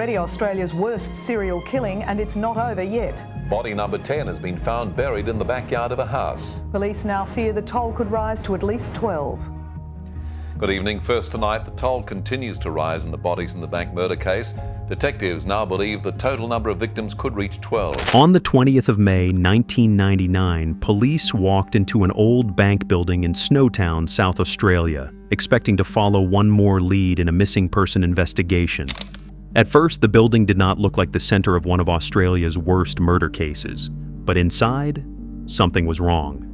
already Australia's worst serial killing, and it's not over yet. Body number 10 has been found buried in the backyard of a house. Police now fear the toll could rise to at least 12. Good evening. First tonight, the toll continues to rise in the bodies in the bank murder case. Detectives now believe the total number of victims could reach 12. On the 20th of May, 1999, police walked into an old bank building in Snowtown, South Australia, expecting to follow one more lead in a missing person investigation. At first, the building did not look like the center of one of Australia's worst murder cases. But inside, something was wrong.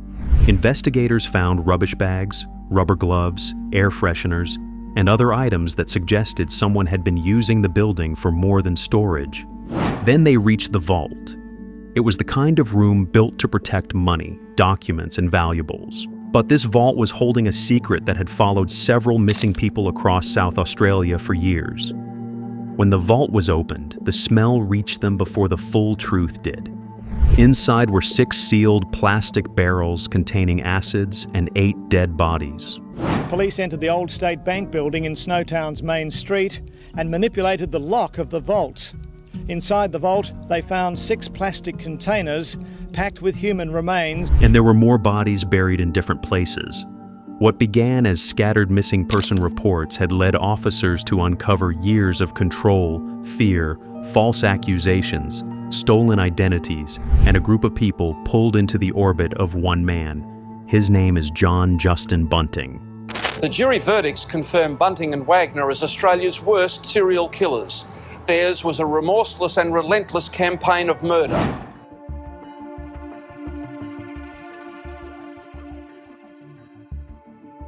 Investigators found rubbish bags, rubber gloves, air fresheners, and other items that suggested someone had been using the building for more than storage. Then they reached the vault. It was the kind of room built to protect money, documents, and valuables. But this vault was holding a secret that had followed several missing people across South Australia for years. When the vault was opened, the smell reached them before the full truth did. Inside were 6 sealed plastic barrels containing acids and 8 dead bodies. Police entered the old State Bank building in Snowtown's main street and manipulated the lock of the vault. Inside the vault, they found 6 plastic containers packed with human remains. And there were more bodies buried in different places. What began as scattered missing person reports had led officers to uncover years of control, fear, false accusations, stolen identities, and a group of people pulled into the orbit of one man. His name is John Justin Bunting. The jury verdicts confirm Bunting and Wagner as Australia's worst serial killers. Theirs was a remorseless and relentless campaign of murder.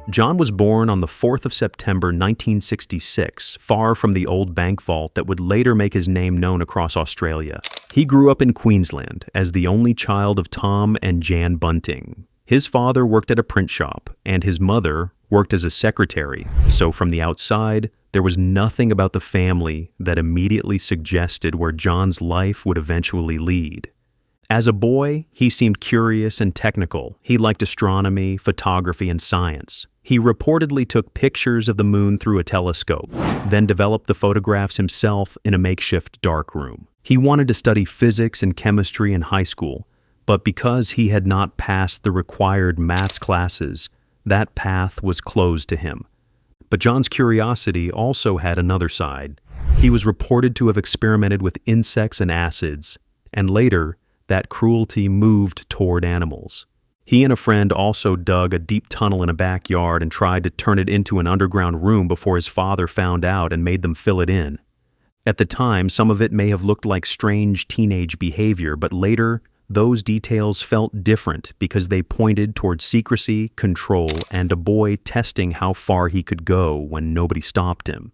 John was born on the 4th of September 1966, far from the old bank vault that would later make his name known across Australia. He grew up in Queensland as the only child of Tom and Jan Bunting. His father worked at a print shop, and his mother worked as a secretary, so from the outside, there was nothing about the family that immediately suggested where John's life would eventually lead. As a boy, he seemed curious and technical. He liked astronomy, photography, and science. He reportedly took pictures of the moon through a telescope, then developed the photographs himself in a makeshift darkroom. He wanted to study physics and chemistry in high school, but because he had not passed the required maths classes, that path was closed to him. But John's curiosity also had another side. He was reported to have experimented with insects and acids, and later, that cruelty moved toward animals. He and a friend also dug a deep tunnel in a backyard and tried to turn it into an underground room before his father found out and made them fill it in. At the time, some of it may have looked like strange teenage behavior, but later, those details felt different because they pointed toward secrecy, control, and a boy testing how far he could go when nobody stopped him.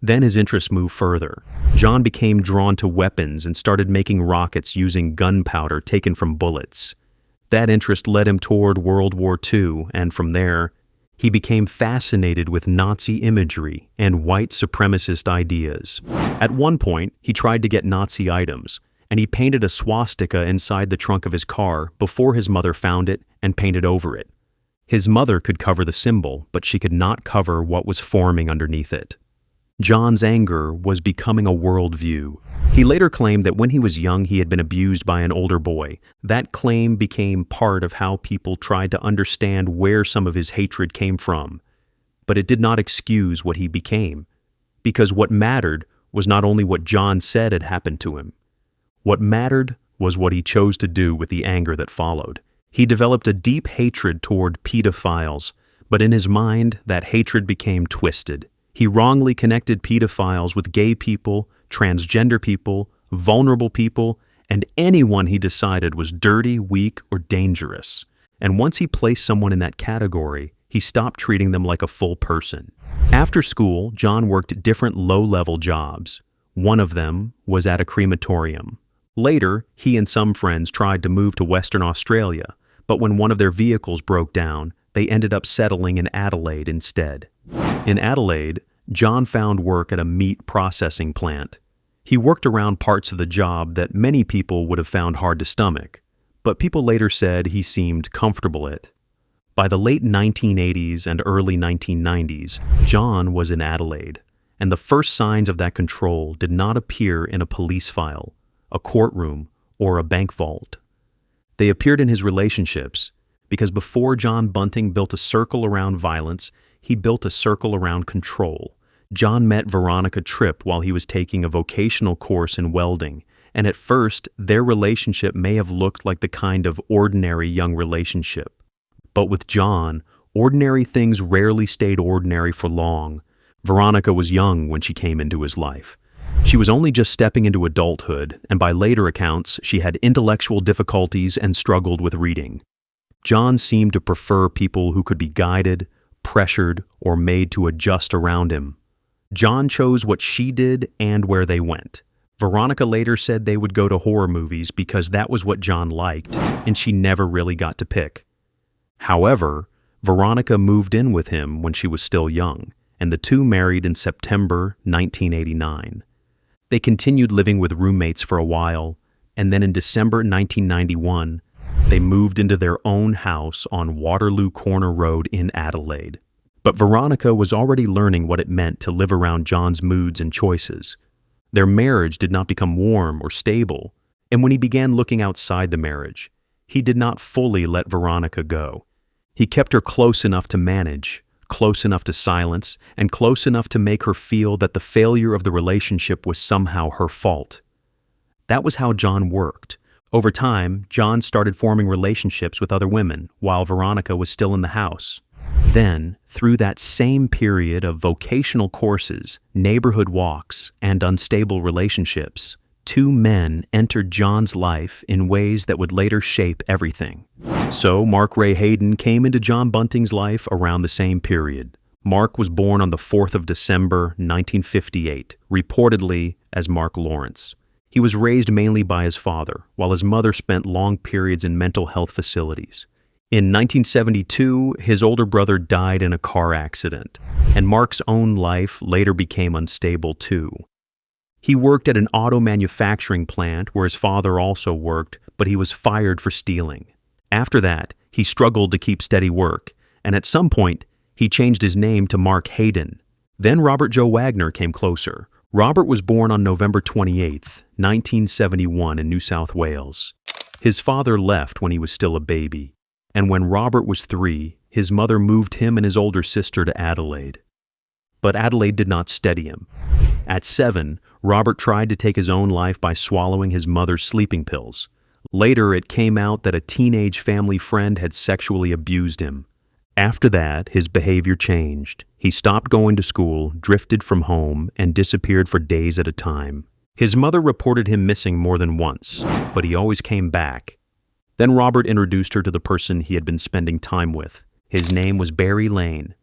Then his interests moved further. John became drawn to weapons and started making rockets using gunpowder taken from bullets. That interest led him toward World War II, and from there, he became fascinated with Nazi imagery and white supremacist ideas. At one point, he tried to get Nazi items, and he painted a swastika inside the trunk of his car before his mother found it and painted over it. His mother could cover the symbol, but she could not cover what was forming underneath it. John's anger was becoming a worldview. He later claimed that when he was young, he had been abused by an older boy. That claim became part of how people tried to understand where some of his hatred came from. But it did not excuse what he became, because what mattered was not only what John said had happened to him. What mattered was what he chose to do with the anger that followed. He developed a deep hatred toward pedophiles, but in his mind, that hatred became twisted. He wrongly connected pedophiles with gay people, transgender people, vulnerable people, and anyone he decided was dirty, weak, or dangerous. And once he placed someone in that category, he stopped treating them like a full person. After school, John worked different low-level jobs. One of them was at a crematorium. Later, he and some friends tried to move to Western Australia, but when one of their vehicles broke down, they ended up settling in Adelaide instead. In Adelaide, John found work at a meat processing plant. He worked around parts of the job that many people would have found hard to stomach, but people later said he seemed comfortable at. By the late 1980s and early 1990s, John was in Adelaide, and the first signs of that control did not appear in a police file, a courtroom, or a bank vault. They appeared in his relationships, because before John Bunting built a circle around violence, he built a circle around control. John met Veronica Tripp while he was taking a vocational course in welding, and at first, their relationship may have looked like the kind of ordinary young relationship. But with John, ordinary things rarely stayed ordinary for long. Veronica was young when she came into his life. She was only just stepping into adulthood, and by later accounts, she had intellectual difficulties and struggled with reading. John seemed to prefer people who could be guided, pressured, or made to adjust around him. John chose what she did and where they went. Veronica later said they would go to horror movies because that was what John liked, and she never really got to pick. However, Veronica moved in with him when she was still young, and the two married in September 1989. They continued living with roommates for a while, and then in December 1991, they moved into their own house on Waterloo Corner Road in Adelaide. But Veronica was already learning what it meant to live around John's moods and choices. Their marriage did not become warm or stable, and when he began looking outside the marriage, he did not fully let Veronica go. He kept her close enough to manage, close enough to silence, and close enough to make her feel that the failure of the relationship was somehow her fault. That was how John worked. Over time, John started forming relationships with other women while Veronica was still in the house. Then, through that same period of vocational courses, neighborhood walks, and unstable relationships, two men entered John's life in ways that would later shape everything. So, Mark Ray Haydon came into John Bunting's life around the same period. Mark was born on the 4th of December, 1958, reportedly as Mark Lawrence. He was raised mainly by his father, while his mother spent long periods in mental health facilities. In 1972, his older brother died in a car accident, and Mark's own life later became unstable too. He worked at an auto manufacturing plant where his father also worked, but he was fired for stealing. After that, he struggled to keep steady work, and at some point, he changed his name to Mark Haydon. Then Robert Joe Wagner came closer. Robert was born on November 28, 1971 in New South Wales. His father left when he was still a baby, and when Robert was 3, his mother moved him and his older sister to Adelaide. But Adelaide did not steady him. At 7, Robert tried to take his own life by swallowing his mother's sleeping pills. Later, it came out that a teenage family friend had sexually abused him. After that, his behavior changed. He stopped going to school, drifted from home, and disappeared for days at a time. His mother reported him missing more than once, but he always came back. Then Robert introduced her to the person he had been spending time with. His name was Barry Lane.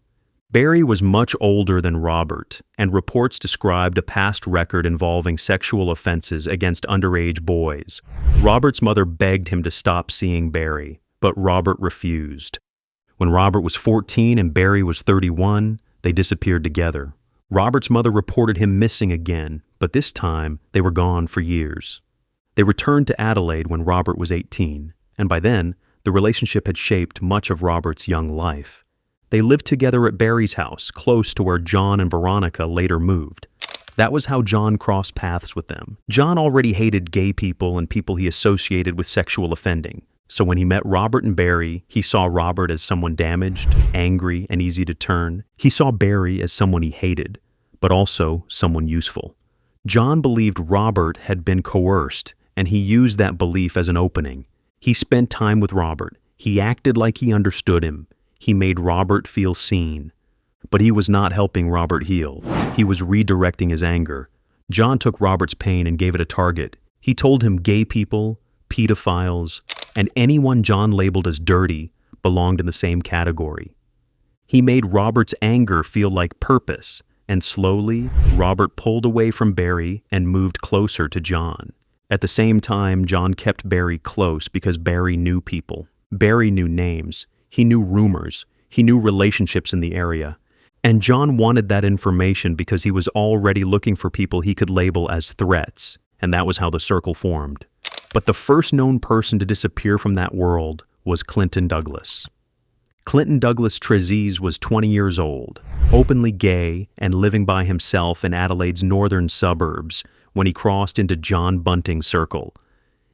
Barry was much older than Robert, and reports described a past record involving sexual offenses against underage boys. Robert's mother begged him to stop seeing Barry, but Robert refused. When Robert was 14 and Barry was 31, they disappeared together. Robert's mother reported him missing again, but this time they were gone for years. They returned to Adelaide when Robert was 18, and by then, the relationship had shaped much of Robert's young life. They lived together at Barry's house, close to where John and Veronica later moved. That was how John crossed paths with them. John already hated gay people and people he associated with sexual offending. So when he met Robert and Barry, he saw Robert as someone damaged, angry, and easy to turn. He saw Barry as someone he hated, but also someone useful. John believed Robert had been coerced, and he used that belief as an opening. He spent time with Robert. He acted like he understood him. He made Robert feel seen. But he was not helping Robert heal. He was redirecting his anger. John took Robert's pain and gave it a target. He told him gay people, pedophiles, and anyone John labeled as dirty belonged in the same category. He made Robert's anger feel like purpose, and slowly, Robert pulled away from Barry and moved closer to John. At the same time, John kept Barry close because Barry knew people. Barry knew names. He knew rumors. He knew relationships in the area. And John wanted that information because he was already looking for people he could label as threats, and that was how the circle formed. But the first known person to disappear from that world was Clinton Douglas. Clinton Douglas Trezise was 20 years old, openly gay and living by himself in Adelaide's northern suburbs when he crossed into John Bunting's circle.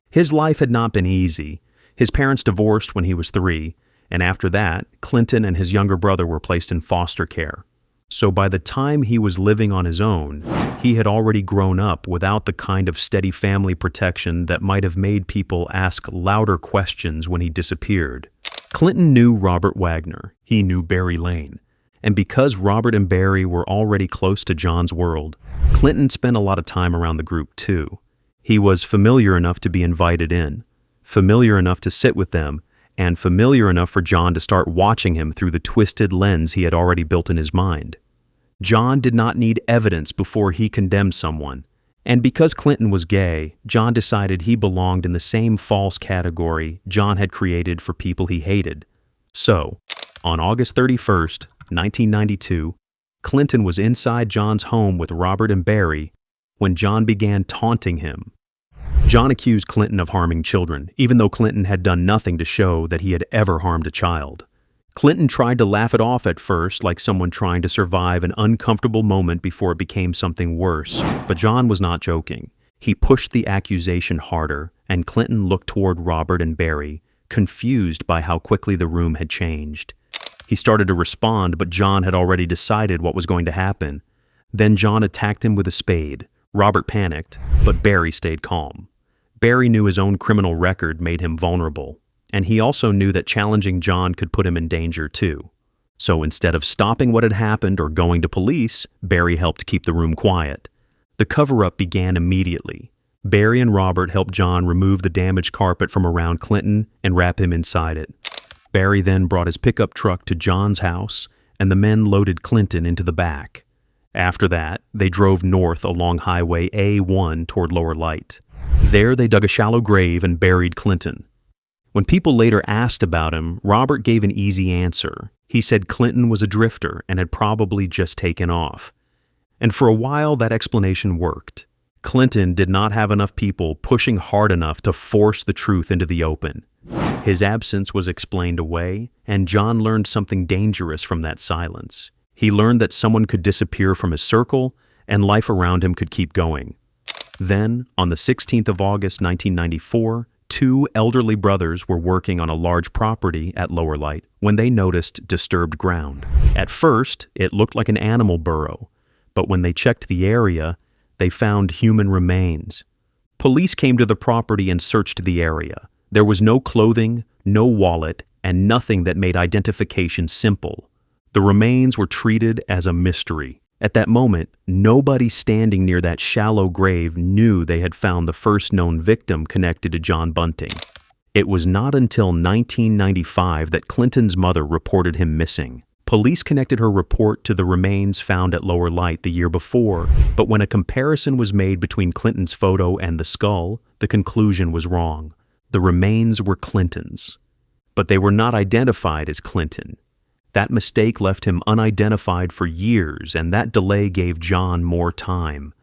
His life had not been easy. His parents divorced when he was 3, and after that, Clinton and his younger brother were placed in foster care. So by the time he was living on his own, he had already grown up without the kind of steady family protection that might have made people ask louder questions when he disappeared. Clinton knew Robert Wagner. He knew Barry Lane. And because Robert and Barry were already close to John's world, Clinton spent a lot of time around the group too. He was familiar enough to be invited in, familiar enough to sit with them, and familiar enough for John to start watching him through the twisted lens he had already built in his mind. John did not need evidence before he condemned someone, and because Clinton was gay, John decided he belonged in the same false category John had created for people he hated. So, on August 31st, 1992, Clinton was inside John's home with Robert and Barry when John began taunting him. John accused Clinton of harming children, even though Clinton had done nothing to show that he had ever harmed a child. Clinton tried to laugh it off at first, like someone trying to survive an uncomfortable moment before it became something worse, but John was not joking. He pushed the accusation harder, and Clinton looked toward Robert and Barry, confused by how quickly the room had changed. He started to respond, but John had already decided what was going to happen. Then John attacked him with a spade. Robert panicked, but Barry stayed calm. Barry knew his own criminal record made him vulnerable, and he also knew that challenging John could put him in danger too. So instead of stopping what had happened or going to police, Barry helped keep the room quiet. The cover-up began immediately. Barry and Robert helped John remove the damaged carpet from around Clinton and wrap him inside it. Barry then brought his pickup truck to John's house, and the men loaded Clinton into the back. After that, they drove north along Highway A1 toward Lower Light. There they dug a shallow grave and buried Clinton. When people later asked about him, Robert gave an easy answer. He said Clinton was a drifter and had probably just taken off. And for a while, that explanation worked. Clinton did not have enough people pushing hard enough to force the truth into the open. His absence was explained away, and John learned something dangerous from that silence. He learned that someone could disappear from his circle, and life around him could keep going. Then, on the 16th of August, 1994, 2 elderly brothers were working on a large property at Lower Light when they noticed disturbed ground. At first, it looked like an animal burrow, but when they checked the area, they found human remains. Police came to the property and searched the area. There was no clothing, no wallet, and nothing that made identification simple. The remains were treated as a mystery. At that moment, nobody standing near that shallow grave knew they had found the first known victim connected to John Bunting. It was not until 1995 that Clinton's mother reported him missing. Police connected her report to the remains found at Lower Light the year before, but when a comparison was made between Clinton's photo and the skull, the conclusion was wrong. The remains were Clinton's, but they were not identified as Clinton. That mistake left him unidentified for years, and that delay gave John more time.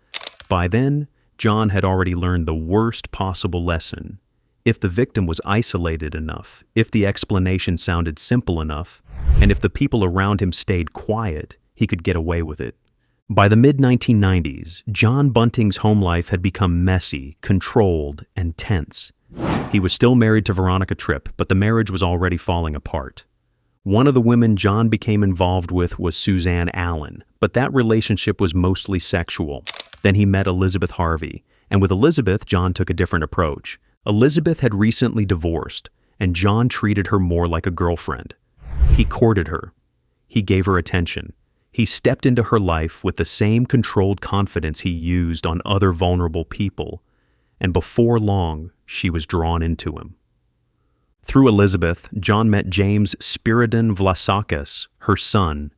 By then, John had already learned the worst possible lesson. If the victim was isolated enough, if the explanation sounded simple enough, and if the people around him stayed quiet, he could get away with it. By the mid-1990s, John Bunting's home life had become messy, controlled, and tense. He was still married to Veronica Tripp, but the marriage was already falling apart. One of the women John became involved with was Suzanne Allen, but that relationship was mostly sexual. Then he met Elizabeth Harvey, and with Elizabeth, John took a different approach. Elizabeth had recently divorced, and John treated her more like a girlfriend. He courted her. He gave her attention. He stepped into her life with the same controlled confidence he used on other vulnerable people, and before long, she was drawn into him. Through Elizabeth, John met James Spiridon Vlassakis, her son.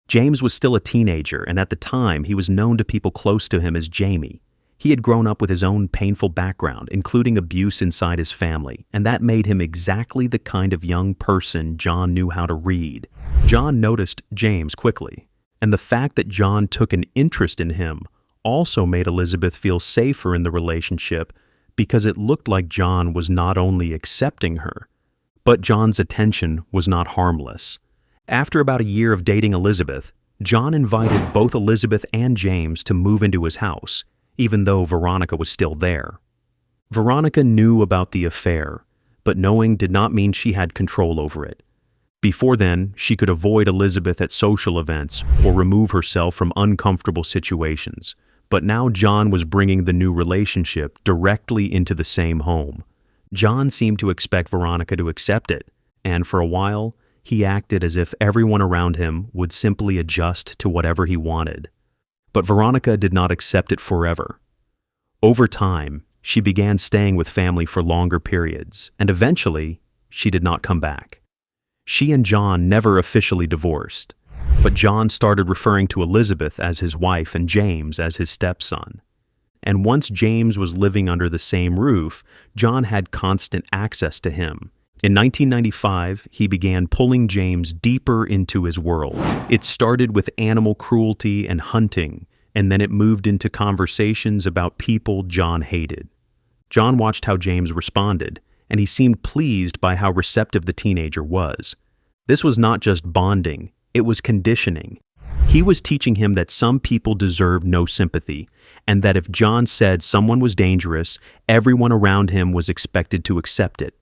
James was still a teenager, and at the time, he was known to people close to him as Jamie. He had grown up with his own painful background, including abuse inside his family, and that made him exactly the kind of young person John knew how to read. John noticed James quickly, and the fact that John took an interest in him also made Elizabeth feel safer in the relationship because it looked like John was not only accepting her, But John's attention was not harmless. After about a year of dating Elizabeth, John invited both Elizabeth and James to move into his house, even though Veronica was still there. Veronica knew about the affair, but knowing did not mean she had control over it. Before then, she could avoid Elizabeth at social events or remove herself from uncomfortable situations. But now John was bringing the new relationship directly into the same home. John seemed to expect Veronica to accept it, and for a while, he acted as if everyone around him would simply adjust to whatever he wanted. But Veronica did not accept it forever. Over time, she began staying with family for longer periods, and eventually, she did not come back. She and John never officially divorced, but John started referring to Elizabeth as his wife and James as his stepson. And once James was living under the same roof, John had constant access to him. In 1995, he began pulling James deeper into his world. It started with animal cruelty and hunting, and then it moved into conversations about people John hated. John watched how James responded, and he seemed pleased by how receptive the teenager was. This was not just bonding, it was conditioning. He was teaching him that some people deserved no sympathy, and that if John said someone was dangerous, everyone around him was expected to accept it.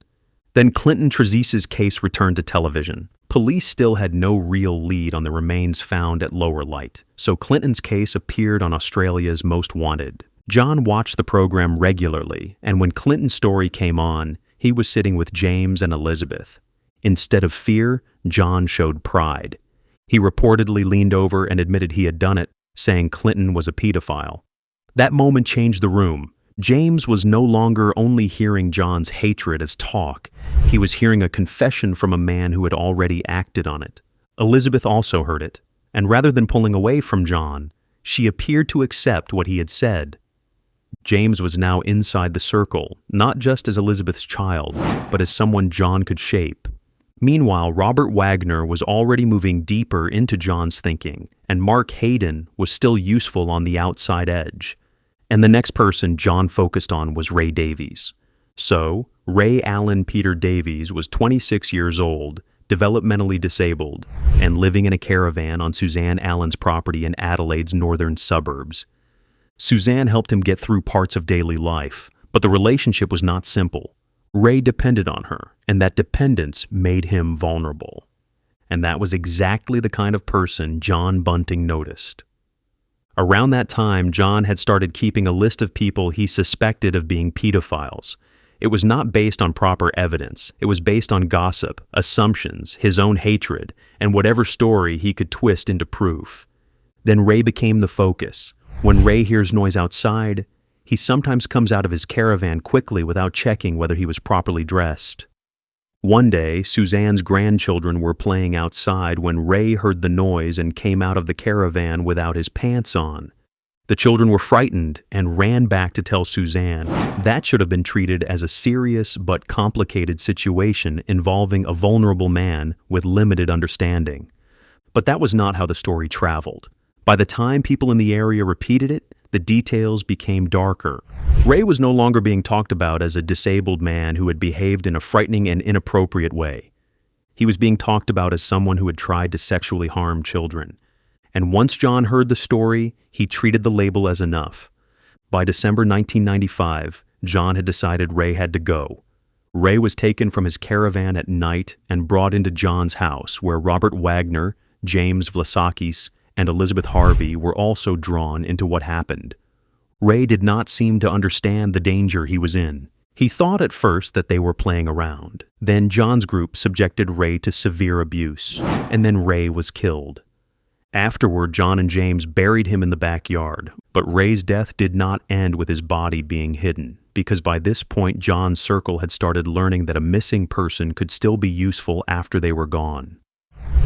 Then Clinton Trezise's case returned to television. Police still had no real lead on the remains found at Lower Light, so Clinton's case appeared on Australia's Most Wanted. John watched the program regularly, and when Clinton's story came on, he was sitting with James and Elizabeth. Instead of fear, John showed pride. He reportedly leaned over and admitted he had done it, saying Clinton was a pedophile. That moment changed the room. James was no longer only hearing John's hatred as talk. He was hearing a confession from a man who had already acted on it. Elizabeth also heard it, and rather than pulling away from John, she appeared to accept what he had said. James was now inside the circle, not just as Elizabeth's child, but as someone John could shape. Meanwhile, Robert Wagner was already moving deeper into John's thinking, and Mark Haydon was still useful on the outside edge. And the next person John focused on was Ray Davies. So, Ray Allen Peter Davies was 26 years old, developmentally disabled, and living in a caravan on Suzanne Allen's property in Adelaide's northern suburbs. Suzanne helped him get through parts of daily life, but the relationship was not simple. Ray depended on her, and that dependence made him vulnerable. And that was exactly the kind of person John Bunting noticed. Around that time, John had started keeping a list of people he suspected of being pedophiles. It was not based on proper evidence. It was based on gossip, assumptions, his own hatred, and whatever story he could twist into proof. Then Ray became the focus. When Ray hears noise outside, he sometimes comes out of his caravan quickly without checking whether he was properly dressed. One day, Suzanne's grandchildren were playing outside when Ray heard the noise and came out of the caravan without his pants on. The children were frightened and ran back to tell Suzanne. That should have been treated as a serious but complicated situation involving a vulnerable man with limited understanding. But that was not how the story traveled. By the time people in the area repeated it, the details became darker. Ray was no longer being talked about as a disabled man who had behaved in a frightening and inappropriate way. He was being talked about as someone who had tried to sexually harm children. And once John heard the story, he treated the label as enough. By December 1995, John had decided Ray had to go. Ray was taken from his caravan at night and brought into John's house, where Robert Wagner, James Vlassakis, and Elizabeth Harvey were also drawn into what happened. Ray did not seem to understand the danger he was in. He thought at first that they were playing around. Then John's group subjected Ray to severe abuse, and then Ray was killed. Afterward, John and James buried him in the backyard, but Ray's death did not end with his body being hidden, because by this point John's circle had started learning that a missing person could still be useful after they were gone.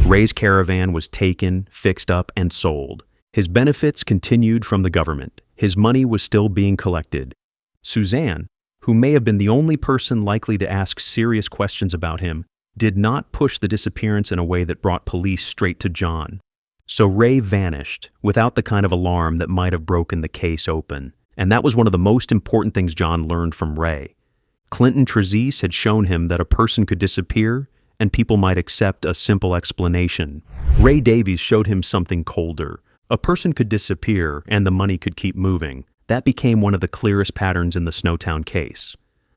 Ray's caravan was taken, fixed up, and sold. His benefits continued from the government. His money was still being collected. Suzanne, who may have been the only person likely to ask serious questions about him, did not push the disappearance in a way that brought police straight to John. So Ray vanished without the kind of alarm that might have broken the case open. And that was one of the most important things John learned from Ray. Clinton Trezise had shown him that a person could disappear and people might accept a simple explanation. Ray Davies showed him something colder. A person could disappear and the money could keep moving. That became one of the clearest patterns in the Snowtown case.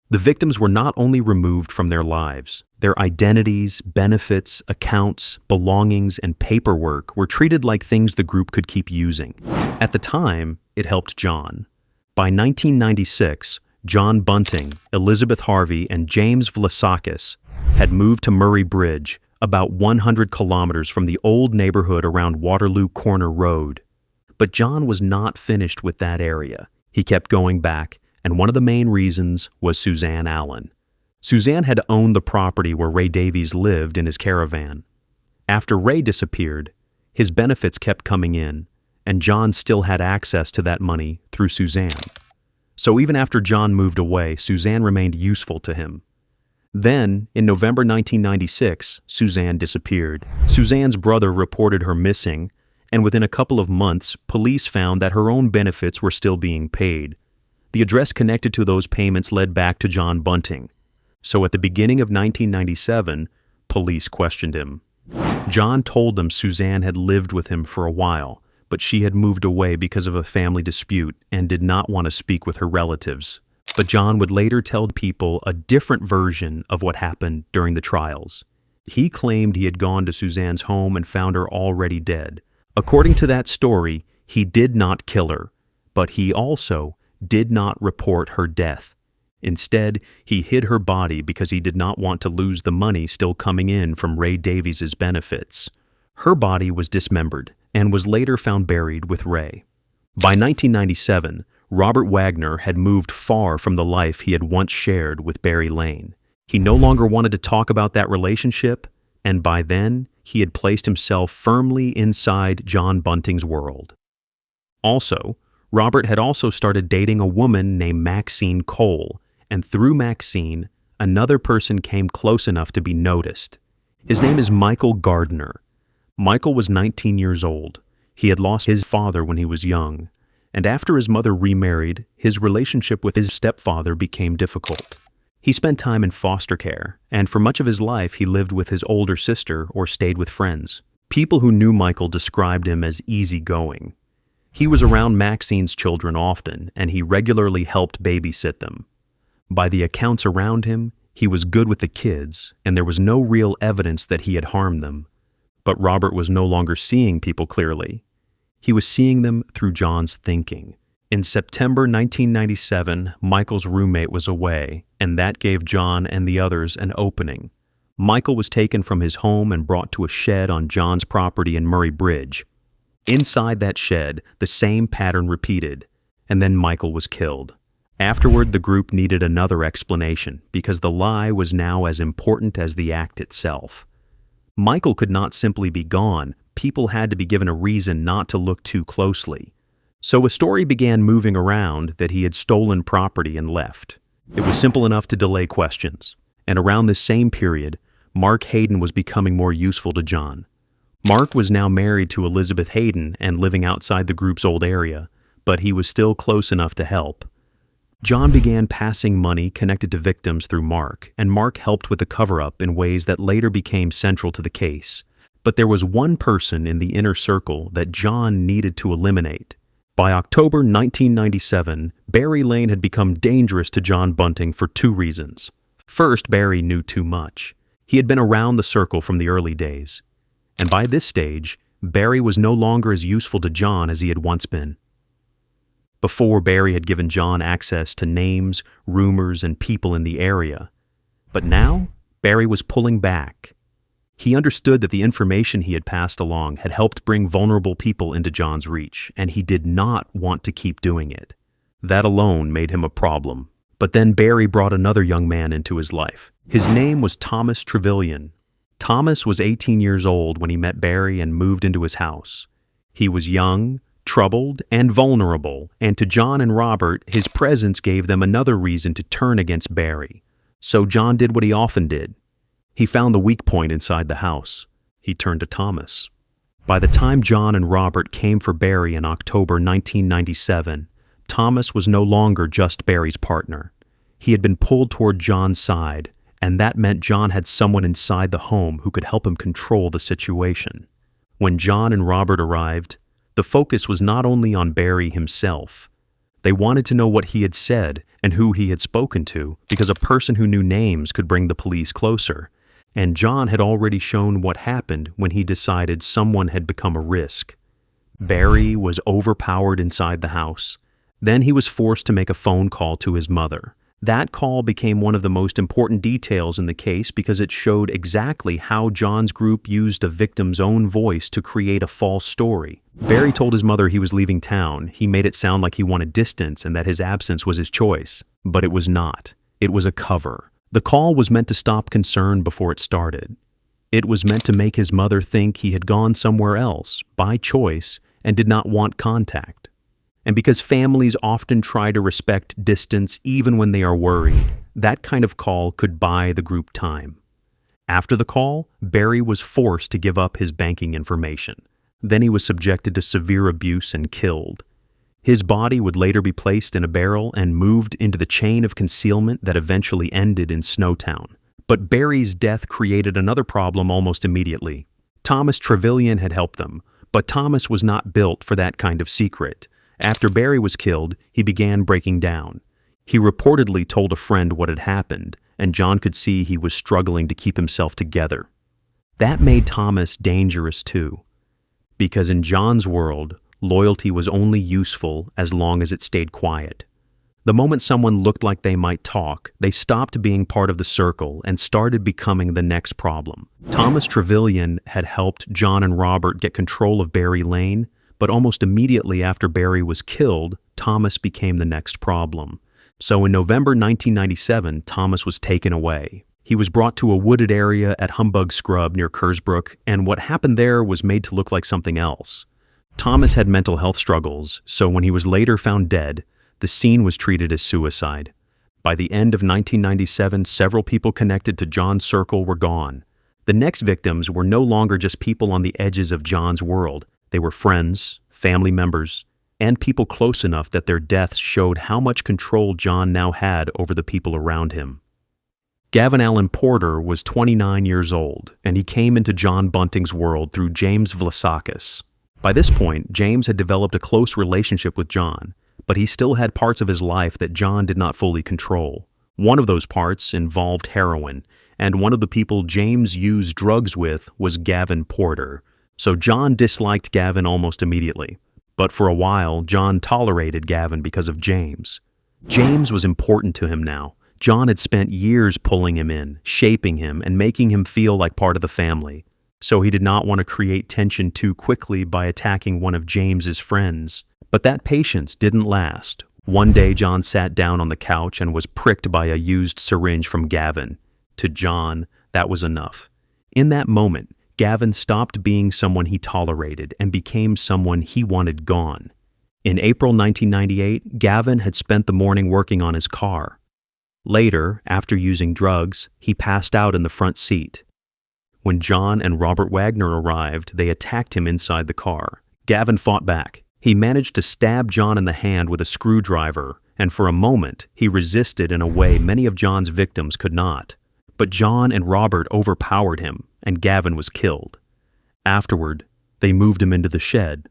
The victims were not only removed from their lives, their identities, benefits, accounts, belongings, and paperwork were treated like things the group could keep using. At the time, it helped John. By 1996, John Bunting, Elizabeth Harvey, and James Vlassakis had moved to Murray Bridge, about 100 kilometers from the old neighborhood around Waterloo Corner Road. But John was not finished with that area. He kept going back, and one of the main reasons was Suzanne Allen. Suzanne had owned the property where Ray Davies lived in his caravan. After Ray disappeared, his benefits kept coming in, and John still had access to that money through Suzanne. So even after John moved away, Suzanne remained useful to him. Then, in November 1996, Suzanne disappeared. Suzanne's brother reported her missing, and within a couple of months, police found that her own benefits were still being paid. The address connected to those payments led back to John Bunting. So at the beginning of 1997, police questioned him. John told them Suzanne had lived with him for a while, but she had moved away because of a family dispute and did not want to speak with her relatives. But John would later tell people a different version of what happened during the trials. He claimed he had gone to Suzanne's home and found her already dead. According to that story, he did not kill her, but he also did not report her death. Instead, he hid her body because he did not want to lose the money still coming in from Ray Davies' benefits. Her body was dismembered and was later found buried with Ray. By 1997, Robert Wagner had moved far from the life he had once shared with Barry Lane. He no longer wanted to talk about that relationship, and by then, he had placed himself firmly inside John Bunting's world. Also, Robert had also started dating a woman named Maxine Cole, and through Maxine, another person came close enough to be noticed. His name is Michael Gardner. Michael was 19 years old. He had lost his father when he was young, and after his mother remarried, his relationship with his stepfather became difficult. He spent time in foster care, and for much of his life he lived with his older sister or stayed with friends. People who knew Michael described him as easygoing. He was around Maxine's children often, and he regularly helped babysit them. By the accounts around him, he was good with the kids, and there was no real evidence that he had harmed them. But Robert was no longer seeing people clearly. He was seeing them through John's thinking. In September 1997, Michael's roommate was away, and that gave John and the others an opening. Michael was taken from his home and brought to a shed on John's property in Murray Bridge. Inside that shed, the same pattern repeated, and then Michael was killed. Afterward, the group needed another explanation because the lie was now as important as the act itself. Michael could not simply be gone. People had to be given a reason not to look too closely. So a story began moving around that he had stolen property and left. It was simple enough to delay questions. And around this same period, Mark Haydon was becoming more useful to John. Mark was now married to Elizabeth Haydon and living outside the group's old area, but he was still close enough to help. John began passing money connected to victims through Mark, and Mark helped with the cover-up in ways that later became central to the case. But there was one person in the inner circle that John needed to eliminate. By October 1997, Barry Lane had become dangerous to John Bunting for two reasons. First, Barry knew too much. He had been around the circle from the early days. And by this stage, Barry was no longer as useful to John as he had once been. Before, Barry had given John access to names, rumors, and people in the area. But now, Barry was pulling back. He understood that the information he had passed along had helped bring vulnerable people into John's reach, and he did not want to keep doing it. That alone made him a problem. But then Barry brought another young man into his life. His name was Thomas Trevelyan. Thomas was 18 years old when he met Barry and moved into his house. He was young, troubled, and vulnerable, and to John and Robert, his presence gave them another reason to turn against Barry. So John did what he often did. He found the weak point inside the house. He turned to Thomas. By the time John and Robert came for Barry in October 1997, Thomas was no longer just Barry's partner. He had been pulled toward John's side, and that meant John had someone inside the home who could help him control the situation. When John and Robert arrived, the focus was not only on Barry himself. They wanted to know what he had said and who he had spoken to, because a person who knew names could bring the police closer. And John had already shown what happened when he decided someone had become a risk. Barry was overpowered inside the house. Then he was forced to make a phone call to his mother. That call became one of the most important details in the case because it showed exactly how John's group used a victim's own voice to create a false story. Barry told his mother he was leaving town. He made it sound like he wanted distance and that his absence was his choice. But it was not. It was a cover. The call was meant to stop concern before it started. It was meant to make his mother think he had gone somewhere else, by choice, and did not want contact. And because families often try to respect distance even when they are worried, that kind of call could buy the group time. After the call, Barry was forced to give up his banking information. Then he was subjected to severe abuse and killed. His body would later be placed in a barrel and moved into the chain of concealment that eventually ended in Snowtown. But Barry's death created another problem almost immediately. Thomas Trevelyan had helped them, but Thomas was not built for that kind of secret. After Barry was killed, he began breaking down. He reportedly told a friend what had happened, and John could see he was struggling to keep himself together. That made Thomas dangerous too, because in John's world, loyalty was only useful as long as it stayed quiet. The moment someone looked like they might talk, they stopped being part of the circle and started becoming the next problem. Thomas Trevelyan had helped John and Robert get control of Barry Lane, but almost immediately after Barry was killed, Thomas became the next problem. So in November 1997, Thomas was taken away. He was brought to a wooded area at Humbug Scrub near Kersbrook, and what happened there was made to look like something else. Thomas had mental health struggles, so when he was later found dead, the scene was treated as suicide. By the end of 1997, several people connected to John's circle were gone. The next victims were no longer just people on the edges of John's world. They were friends, family members, and people close enough that their deaths showed how much control John now had over the people around him. Gavin Allen Porter was 29 years old, and he came into John Bunting's world through James Vlassakis. By this point, James had developed a close relationship with John, but he still had parts of his life that John did not fully control. One of those parts involved heroin, and one of the people James used drugs with was Gavin Porter. So John disliked Gavin almost immediately. But for a while, John tolerated Gavin because of James. James was important to him now. John had spent years pulling him in, shaping him, and making him feel like part of the family. So he did not want to create tension too quickly by attacking one of James's friends. But that patience didn't last. One day, John sat down on the couch and was pricked by a used syringe from Gavin. To John, that was enough. In that moment, Gavin stopped being someone he tolerated and became someone he wanted gone. In April 1998, Gavin had spent the morning working on his car. Later, after using drugs, he passed out in the front seat. When John and Robert Wagner arrived, they attacked him inside the car. Gavin fought back. He managed to stab John in the hand with a screwdriver, and for a moment, he resisted in a way many of John's victims could not. But John and Robert overpowered him, and Gavin was killed. Afterward, they moved him into the shed.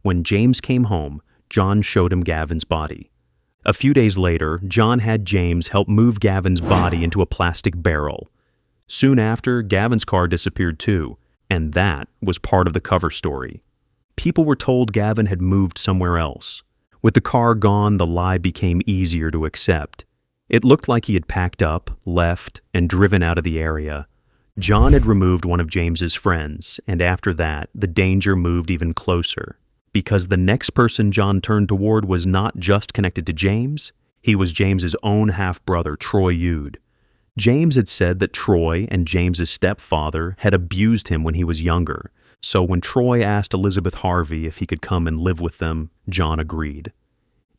When James came home, John showed him Gavin's body. A few days later, John had James help move Gavin's body into a plastic barrel. Soon after, Gavin's car disappeared too, and that was part of the cover story. People were told Gavin had moved somewhere else. With the car gone, the lie became easier to accept. It looked like he had packed up, left, and driven out of the area. John had removed one of James's friends, and after that, the danger moved even closer. Because the next person John turned toward was not just connected to James, he was James's own half-brother, Troy Yude. James had said that Troy and James's stepfather had abused him when he was younger, so when Troy asked Elizabeth Harvey if he could come and live with them, John agreed.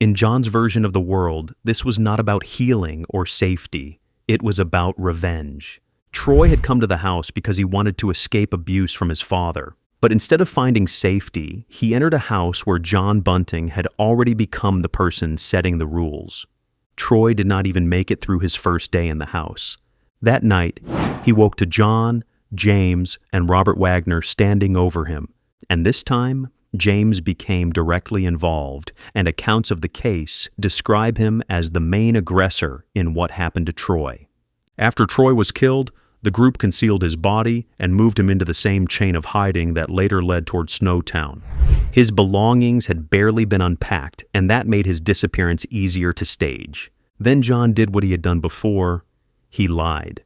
In John's version of the world, this was not about healing or safety. It was about revenge. Troy had come to the house because he wanted to escape abuse from his father. But instead of finding safety, he entered a house where John Bunting had already become the person setting the rules. Troy did not even make it through his first day in the house. That night, he woke to John, James, and Robert Wagner standing over him, and this time, James became directly involved, and accounts of the case describe him as the main aggressor in what happened to Troy. After Troy was killed, the group concealed his body and moved him into the same chain of hiding that later led toward Snowtown. His belongings had barely been unpacked, and that made his disappearance easier to stage. Then John did what he had done before. He lied.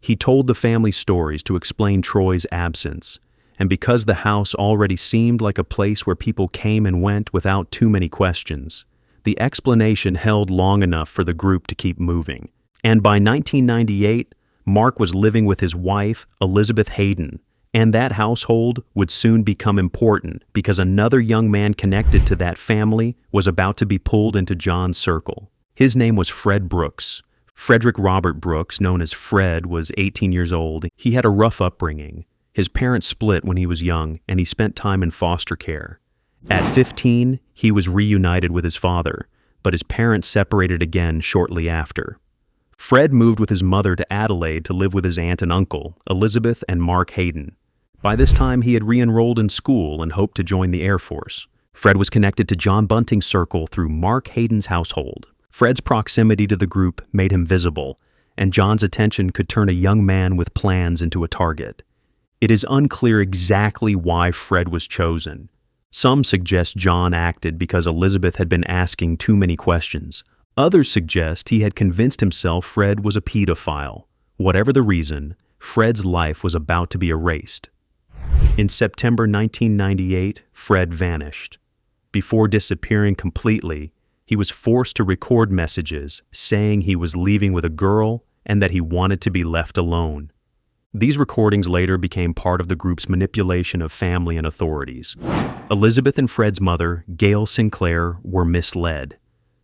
He told the family stories to explain Troy's absence, and because the house already seemed like a place where people came and went without too many questions, the explanation held long enough for the group to keep moving. And by 1998, Mark was living with his wife, Elizabeth Haydon, and that household would soon become important because another young man connected to that family was about to be pulled into John's circle. His name was Fred Brooks. Frederick Robert Brooks, known as Fred, was 18 years old. He had a rough upbringing. His parents split when he was young, and he spent time in foster care. At 15, he was reunited with his father, but his parents separated again shortly after. Fred moved with his mother to Adelaide to live with his aunt and uncle, Elizabeth and Mark Haydon. By this time, he had re-enrolled in school and hoped to join the Air Force. Fred was connected to John Bunting's circle through Mark Haydon's household. Fred's proximity to the group made him visible, and John's attention could turn a young man with plans into a target. It is unclear exactly why Fred was chosen. Some suggest John acted because Elizabeth had been asking too many questions. Others suggest he had convinced himself Fred was a pedophile. Whatever the reason, Fred's life was about to be erased. In September 1998, Fred vanished. Before disappearing completely, he was forced to record messages saying he was leaving with a girl and that he wanted to be left alone. These recordings later became part of the group's manipulation of family and authorities. Elizabeth and Fred's mother, Gail Sinclair, were misled.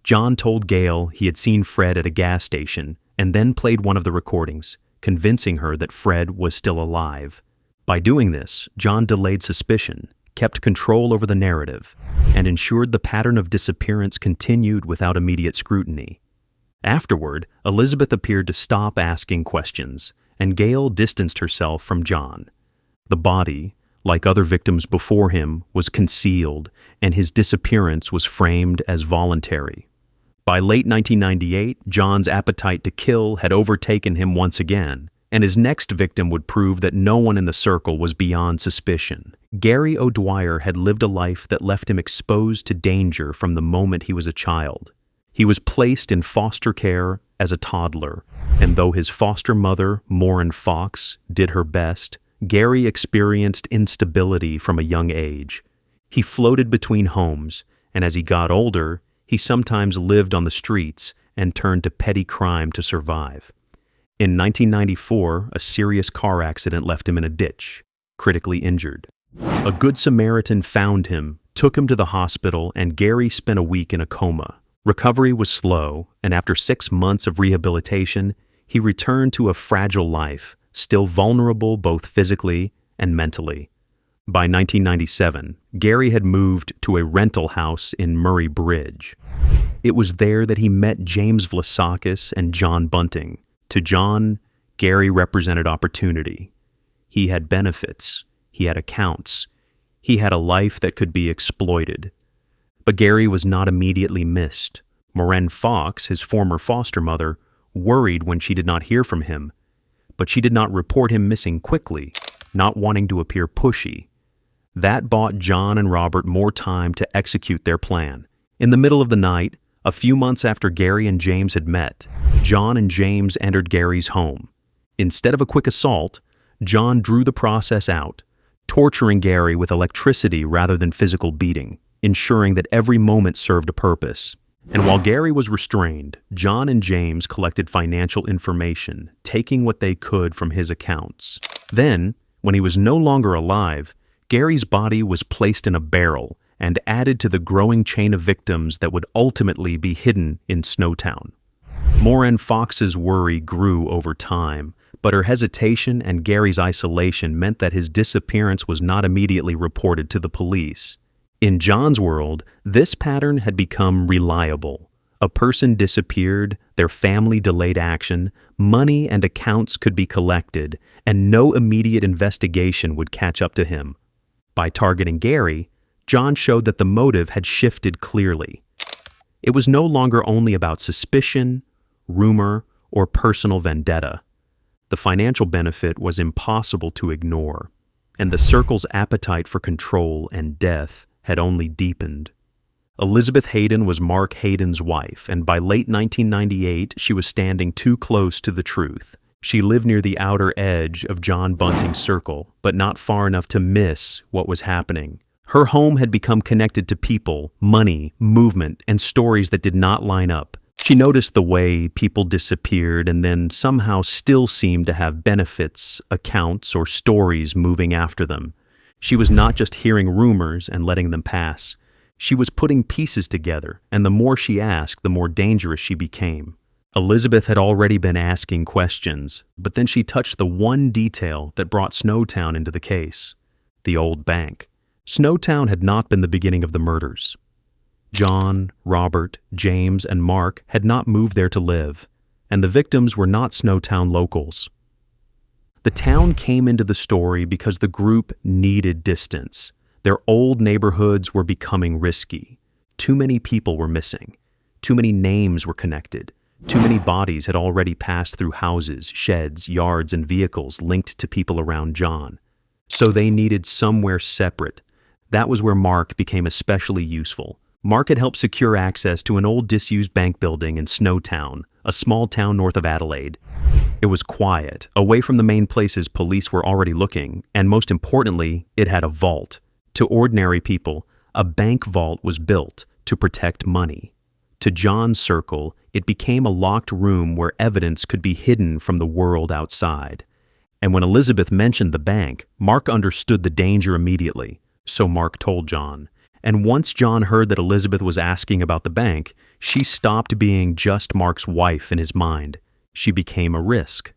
John told Gail he had seen Fred at a gas station and then played one of the recordings, convincing her that Fred was still alive. By doing this, John delayed suspicion, kept control over the narrative, and ensured the pattern of disappearance continued without immediate scrutiny. Afterward, Elizabeth appeared to stop asking questions, and Gail distanced herself from John. The body, like other victims before him, was concealed, and his disappearance was framed as voluntary. By late 1998, John's appetite to kill had overtaken him once again, and his next victim would prove that no one in the circle was beyond suspicion. Gary O'Dwyer had lived a life that left him exposed to danger from the moment he was a child. He was placed in foster care as a toddler, and though his foster mother, Maureen Fox, did her best, Gary experienced instability from a young age. He floated between homes, and as he got older, he sometimes lived on the streets and turned to petty crime to survive. In 1994, a serious car accident left him in a ditch, critically injured. A Good Samaritan found him, took him to the hospital, and Gary spent a week in a coma. Recovery was slow, and after 6 months of rehabilitation, he returned to a fragile life, still vulnerable both physically and mentally. By 1997, Gary had moved to a rental house in Murray Bridge. It was there that he met James Vlassakis and John Bunting. To John, Gary represented opportunity. He had benefits. He had accounts. He had a life that could be exploited. But Gary was not immediately missed. Maureen Fox, his former foster mother, worried when she did not hear from him, but she did not report him missing quickly, not wanting to appear pushy. That bought John and Robert more time to execute their plan. In the middle of the night, a few months after Gary and James had met, John and James entered Gary's home. Instead of a quick assault, John drew the process out, torturing Gary with electricity rather than physical beating, ensuring that every moment served a purpose. And while Gary was restrained, John and James collected financial information, taking what they could from his accounts. Then, when he was no longer alive, Gary's body was placed in a barrel and added to the growing chain of victims that would ultimately be hidden in Snowtown. Maureen Fox's worry grew over time, but her hesitation and Gary's isolation meant that his disappearance was not immediately reported to the police. In John's world, this pattern had become reliable. A person disappeared, their family delayed action, money and accounts could be collected, and no immediate investigation would catch up to him. By targeting Gary, John showed that the motive had shifted clearly. It was no longer only about suspicion, rumor, or personal vendetta. The financial benefit was impossible to ignore, and the circle's appetite for control and death had only deepened. Elizabeth Haydon was Mark Haydon's wife, and by late 1998, she was standing too close to the truth. She lived near the outer edge of John Bunting's circle, but not far enough to miss what was happening. Her home had become connected to people, money, movement, and stories that did not line up. She noticed the way people disappeared and then somehow still seemed to have benefits, accounts, or stories moving after them. She was not just hearing rumors and letting them pass. She was putting pieces together, and the more she asked, the more dangerous she became. Elizabeth had already been asking questions, but then she touched the one detail that brought Snowtown into the case: the old bank. Snowtown had not been the beginning of the murders. John, Robert, James, and Mark had not moved there to live, and the victims were not Snowtown locals. The town came into the story because the group needed distance. Their old neighborhoods were becoming risky. Too many people were missing. Too many names were connected. Too many bodies had already passed through houses, sheds, yards, and vehicles linked to people around John. So they needed somewhere separate. That was where Mark became especially useful. Mark had helped secure access to an old disused bank building in Snowtown, a small town north of Adelaide. It was quiet, away from the main places police were already looking, and most importantly, it had a vault. To ordinary people, a bank vault was built to protect money. To John's circle, it became a locked room where evidence could be hidden from the world outside. And when Elizabeth mentioned the bank, Mark understood the danger immediately, so Mark told John. And once John heard that Elizabeth was asking about the bank, she stopped being just Mark's wife in his mind. She became a risk.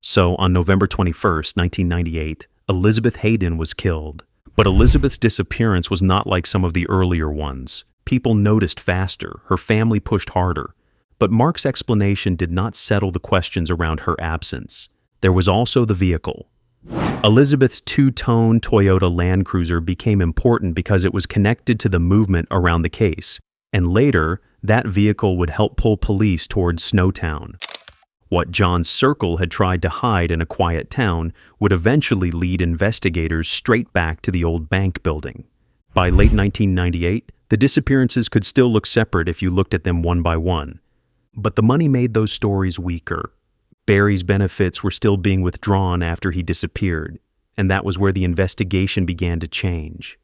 So on November 21st, 1998, Elizabeth Haydon was killed. But Elizabeth's disappearance was not like some of the earlier ones. People noticed faster, her family pushed harder. But Mark's explanation did not settle the questions around her absence. There was also the vehicle. Elizabeth's two-tone Toyota Land Cruiser became important because it was connected to the movement around the case, and later, that vehicle would help pull police towards Snowtown. What John's circle had tried to hide in a quiet town would eventually lead investigators straight back to the old bank building. By late 1998, the disappearances could still look separate if you looked at them one by one. But the money made those stories weaker. Barry's benefits were still being withdrawn after he disappeared, and that was where the investigation began to change.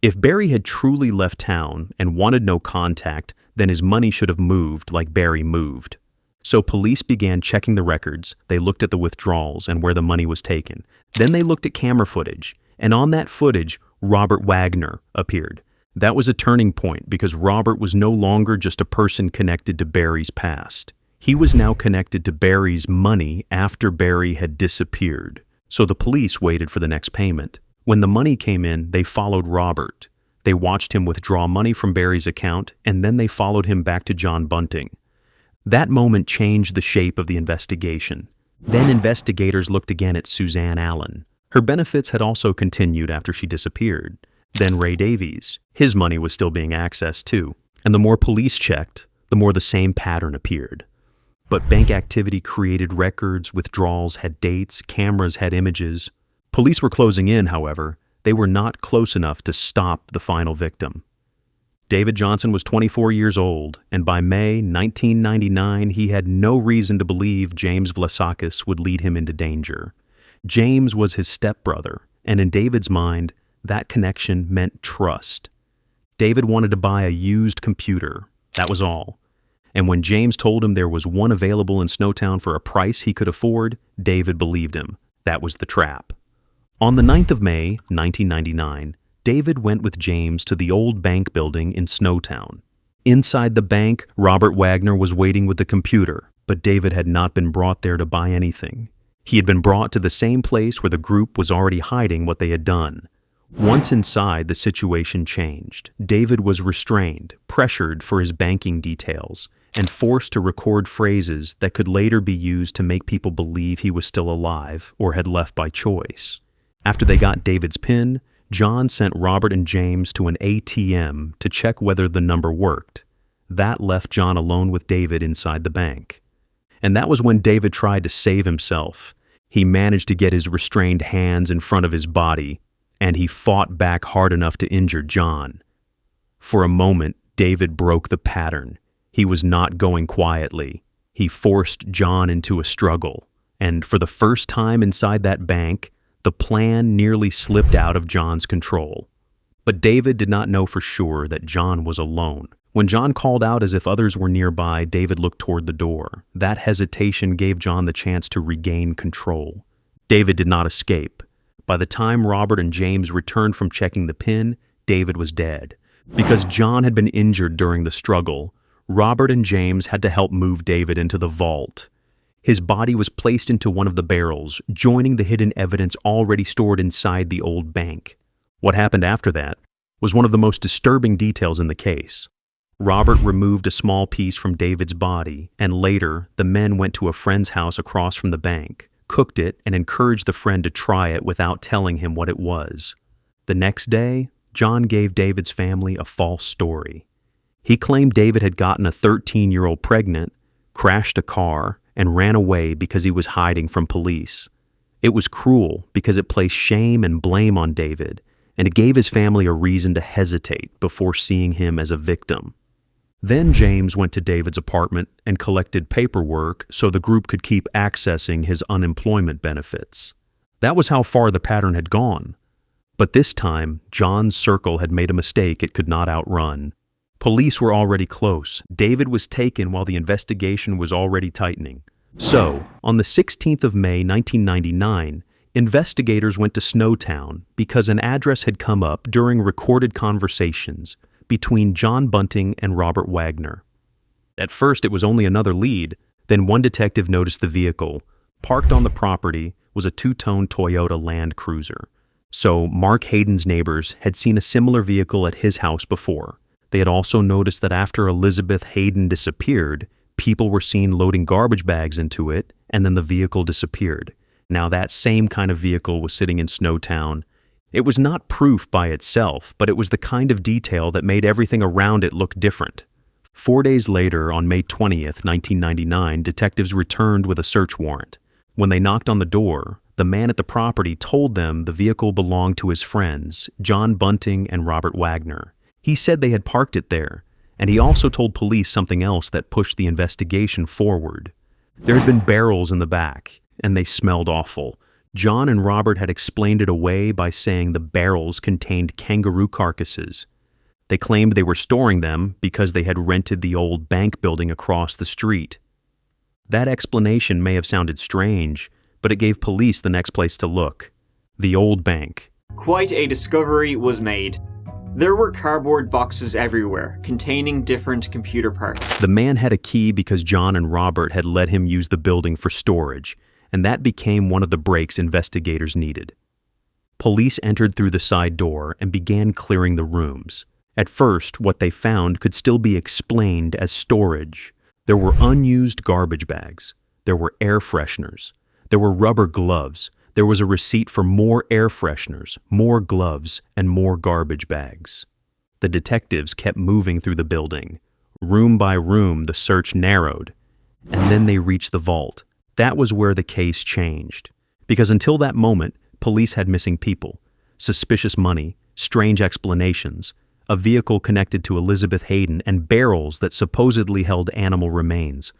If Barry had truly left town and wanted no contact, then his money should have moved like Barry moved. So police began checking the records, they looked at the withdrawals and where the money was taken. Then they looked at camera footage, and on that footage, Robert Wagner appeared. That was a turning point because Robert was no longer just a person connected to Barry's past. He was now connected to Barry's money after Barry had disappeared. So the police waited for the next payment. When the money came in, they followed Robert. They watched him withdraw money from Barry's account, and then they followed him back to John Bunting. That moment changed the shape of the investigation. Then investigators looked again at Suzanne Allen. Her benefits had also continued after she disappeared. Then Ray Davies. His money was still being accessed too. And the more police checked, the more the same pattern appeared. But bank activity created records, withdrawals had dates, cameras had images. Police were closing in, however. They were not close enough to stop the final victim. David Johnson was 24 years old, and by May 1999, he had no reason to believe James Vlassakis would lead him into danger. James was his stepbrother, and in David's mind, that connection meant trust. David wanted to buy a used computer. That was all. And when James told him there was one available in Snowtown for a price he could afford, David believed him. That was the trap. On the 9th of May, 1999, David went with James to the old bank building in Snowtown. Inside the bank, Robert Wagner was waiting with the computer, but David had not been brought there to buy anything. He had been brought to the same place where the group was already hiding what they had done. Once inside, the situation changed. David was restrained, pressured for his banking details, and forced to record phrases that could later be used to make people believe he was still alive or had left by choice. After they got David's PIN, John sent Robert and James to an ATM to check whether the number worked. That left John alone with David inside the bank. And that was when David tried to save himself. He managed to get his restrained hands in front of his body, and he fought back hard enough to injure John. For a moment, David broke the pattern. He was not going quietly. He forced John into a struggle, and for the first time inside that bank, the plan nearly slipped out of John's control. But David did not know for sure that John was alone. When John called out as if others were nearby, David looked toward the door. That hesitation gave John the chance to regain control. David did not escape. By the time Robert and James returned from checking the PIN, David was dead. Because John had been injured during the struggle, Robert and James had to help move David into the vault. His body was placed into one of the barrels, joining the hidden evidence already stored inside the old bank. What happened after that was one of the most disturbing details in the case. Robert removed a small piece from David's body, and later, the men went to a friend's house across from the bank, cooked it, and encouraged the friend to try it without telling him what it was. The next day, John gave David's family a false story. He claimed David had gotten a 13-year-old pregnant, crashed a car, and ran away because he was hiding from police. It was cruel because it placed shame and blame on David, and it gave his family a reason to hesitate before seeing him as a victim. Then James went to David's apartment and collected paperwork so the group could keep accessing his unemployment benefits. That was how far the pattern had gone. But this time, John's circle had made a mistake it could not outrun. Police were already close. David was taken while the investigation was already tightening. So, on the 16th of May, 1999, investigators went to Snowtown because an address had come up during recorded conversations between John Bunting and Robert Wagner. At first, it was only another lead. Then one detective noticed the vehicle. Parked on the property was a two-tone Toyota Land Cruiser. So, Mark Haydon's neighbors had seen a similar vehicle at his house before. They had also noticed that after Elizabeth Haydon disappeared, people were seen loading garbage bags into it, and then the vehicle disappeared. Now that same kind of vehicle was sitting in Snowtown. It was not proof by itself, but it was the kind of detail that made everything around it look different. 4 days later, on May 20th, 1999, detectives returned with a search warrant. When they knocked on the door, the man at the property told them the vehicle belonged to his friends, John Bunting and Robert Wagner. He said they had parked it there, and he also told police something else that pushed the investigation forward. There had been barrels in the back, and they smelled awful. John and Robert had explained it away by saying the barrels contained kangaroo carcasses. They claimed they were storing them because they had rented the old bank building across the street. That explanation may have sounded strange, but it gave police the next place to look: the old bank. Quite a discovery was made. There were cardboard boxes everywhere, containing different computer parts. The man had a key because John and Robert had let him use the building for storage, and that became one of the breaks investigators needed. Police entered through the side door and began clearing the rooms. At first, what they found could still be explained as storage. There were unused garbage bags. There were air fresheners. There were rubber gloves. There was a receipt for more air fresheners, more gloves, and more garbage bags. The detectives kept moving through the building. Room by room, the search narrowed, and then they reached the vault. That was where the case changed, because until that moment, police had missing people, suspicious money, strange explanations, a vehicle connected to Elizabeth Haydon, and barrels that supposedly held animal remains.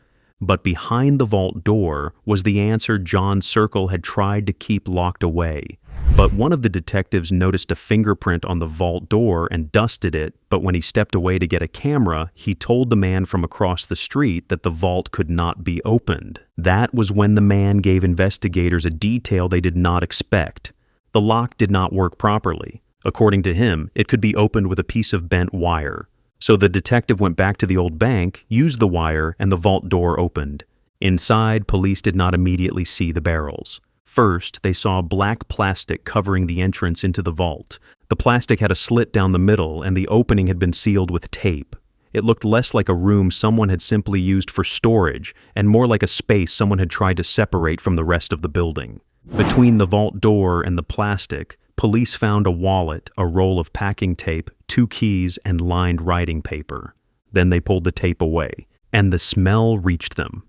But behind the vault door was the answer John's circle had tried to keep locked away. But one of the detectives noticed a fingerprint on the vault door and dusted it, but when he stepped away to get a camera, he told the man from across the street that the vault could not be opened. That was when the man gave investigators a detail they did not expect. The lock did not work properly. According to him, it could be opened with a piece of bent wire. So the detective went back to the old bank, used the wire, and the vault door opened. Inside, police did not immediately see the barrels. First, they saw black plastic covering the entrance into the vault. The plastic had a slit down the middle, and the opening had been sealed with tape. It looked less like a room someone had simply used for storage, and more like a space someone had tried to separate from the rest of the building. Between the vault door and the plastic, police found a wallet, a roll of packing tape, 2 keys, and lined writing paper. Then they pulled the tape away, and the smell reached them.